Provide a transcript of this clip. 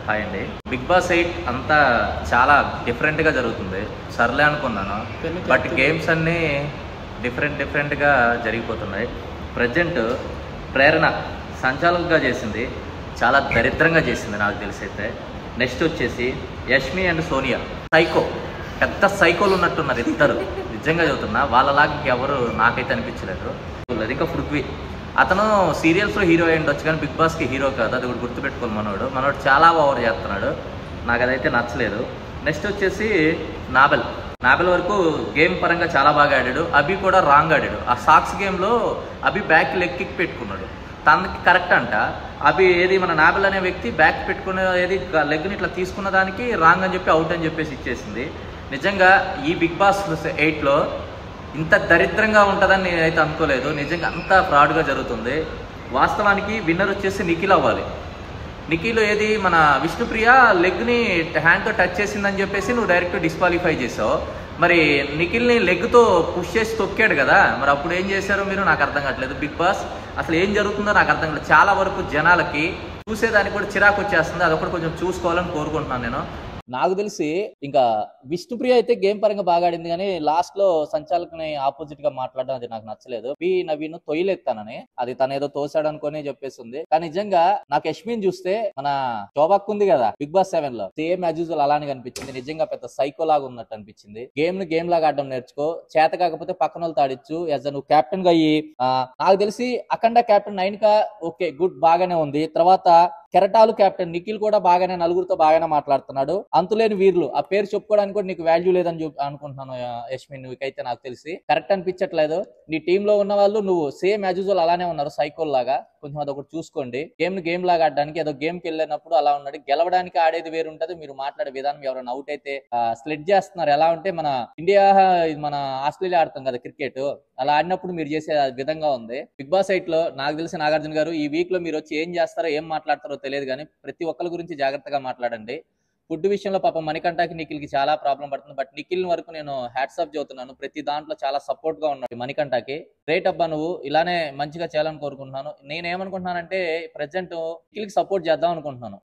Hi అండి. Big boss 8 అంతా చాలా డిఫరెంట్‌గా జరుగుతుంది. సర్లే అనుకున్నాను. బట్ గేమ్స్ అన్నీ డిఫరెంట్‌గా జరిగిపోతున్నాయి. ప్రెజెంట్ ప్రేరణ సంచాలకులుగా చేసింది. చాలా దరిద్రంగా చేసింది నాకు తెలిసైతే. నెక్స్ట్ వచ్చేసి యష్మి అండ్ సోనియా సైకో, పెద్ద సైకోలు ఉన్నట్టున్నారు ఇద్దరు. నిజంగా చెబుతున్నా, వాళ్ళలాగా ఎవరు నాకైతే అనిపించలేదు. ఇంకా పృథ్వీ, అతను సీరియల్స్లో హీరో అయి ఉండొచ్చు కానీ బిగ్ బాస్కి హీరో కాదు, అది కూడా గుర్తుపెట్టుకోవాలి. మనోడు చాలా ఓవర్ చేస్తున్నాడు, నాకు అదైతే నచ్చలేదు. నెక్స్ట్ వచ్చేసి నాబెల్ వరకు గేమ్ పరంగా చాలా బాగా ఆడాడు. అభి కూడా రాంగ్ ఆడాడు. ఆ సాక్స్ గేమ్లో అభి బ్యాక్ లెగ్ కిక్ పెట్టుకున్నాడు, తనకి కరెక్ట్ అంట. అభి ఏది మన నాబెల్ అనే వ్యక్తి బ్యాక్ పెట్టుకునే ఏది లెగ్ని ఇట్లా తీసుకున్న దానికి రాంగ్ అని చెప్పి అవుట్ అని చెప్పేసి ఇచ్చేసింది. నిజంగా ఈ బిగ్ బాస్ 8లో ఇంత దరిద్రంగా ఉంటుందని నేనైతే అనుకోలేదు. నిజంగా అంతా ఫ్రాడ్గా జరుగుతుంది. వాస్తవానికి విన్నర్ వచ్చేసి నిఖిల్ అవ్వాలి. నిఖిల్ ఏది మన విష్ణుప్రియ లెగ్ని హ్యాండ్తో టచ్ చేసిందని చెప్పేసి నువ్వు డైరెక్ట్ డిస్క్వాలిఫై చేసావు. మరి నిఖిల్ని లెగ్తో పుష్ చేసి తొక్కాడు కదా, మరి అప్పుడు ఏం చేశారో మీరు నాకు అర్థం కావట్లేదు. బిగ్ బాస్ అసలు ఏం జరుగుతుందో నాకు అర్థం కావట్లేదు. చాలా వరకు జనాలకి చూసేదానికి కూడా చిరాకు వచ్చేస్తుంది. అదొకటి కొంచెం చూసుకోవాలని కోరుకుంటున్నాను నేను. నాకు తెలిసి ఇంకా విష్ణుప్రియ అయితే గేమ్ పరంగా బాగా ఆడింది, కానీ లాస్ట్ లో సంచాలకుని ఆపోజిట్ గా మాట్లాడడం అది నాకు నచ్చలేదు. నవీన్ తొయ్యలెత్తానని అది తను ఏదో తోసాడు అనుకుని చెప్పేసింది. కానీ నిజంగా నాకు యష్మిన్ చూస్తే మన శోభక్ ఉంది కదా బిగ్ బాస్ 7 లో, సేమ్ యాజ్ యూజువల్ అలానే కనిపించింది. నిజంగా పెద్ద సైకో లాగా ఉన్నట్టు అనిపించింది. గేమ్ లాగా ఆడడం నేర్చుకో, చేత కాకపోతే పక్కన వాళ్ళు తాడిచ్చు. యాజ్ నువ్వు కెప్టెన్ గా అయ్యి, నాకు తెలిసి అఖండ కెప్టెన్ 9 కా ఓకే గుడ్ బాగానే ఉంది. తర్వాత కెరటాలు కెప్టెన్ నిఖిల్ కూడా బాగానే నలుగురితో బాగానే మాట్లాడుతున్నాడు. అంతులేని వీర్లు ఆ పేరు చెప్పుకోవడానికి కూడా నీకు వాల్యూ లేదని అనుకుంటున్నాను యష్మిన్. నీకైతే నాకు తెలిసి కరెక్ట్ అనిపించట్లేదు. నీ టీమ్ లో ఉన్న వాళ్ళు నువ్వు సేమ్ యాజ్ యూజువల్ అలానే ఉన్నారు, సైకోల్ లాగా. కొంచెం అదొకటి చూసుకోండి. గేమ్ లాగా ఆడడానికి ఏదో గేమ్కి వెళ్ళినప్పుడు అలా ఉన్నాడు. గెలవడానికి ఆడేది వేరు ఉంటది, మీరు మాట్లాడే విధానం. ఎవరైనా అవుట్ అయితే స్లెడ్ చేస్తున్నారు. ఎలా ఉంటే మన ఇండియా మన ఆస్ట్రేలియా ఆడుతాం కదా క్రికెట్, అలా ఆడినప్పుడు మీరు చేసే విధంగా ఉంది. బిగ్ బాస్ 8 లో నాకు తెలిసి నాగార్జున గారు ఈ వీక్ లో మీరు వచ్చి ఏం చేస్తారో ఏం మాట్లాడతారో తెలియదు, కానీ ప్రతి ఒక్కరి గురించి జాగ్రత్తగా మాట్లాడండి. ఫుడ్ విషయంలో పాపం మణికంఠకి నిఖిల్కి చాలా ప్రాబ్లం పడుతుంది. బట్ నిఖిల్ వరకు నేను హ్యాట్స్ ఆఫ్ చెబుతున్నాను. ప్రతి దాంట్లో చాలా సపోర్ట్ గా ఉన్నాడు మణికంఠకి. గ్రేట్ అబ్బా, నువ్వు ఇలానే మంచిగా చేయాలని కోరుకుంటున్నాను. నేనేమనుకుంటున్నానంటే ప్రెసెంట్ నిఖిల్కి సపోర్ట్ చేద్దాం అనుకుంటున్నాను.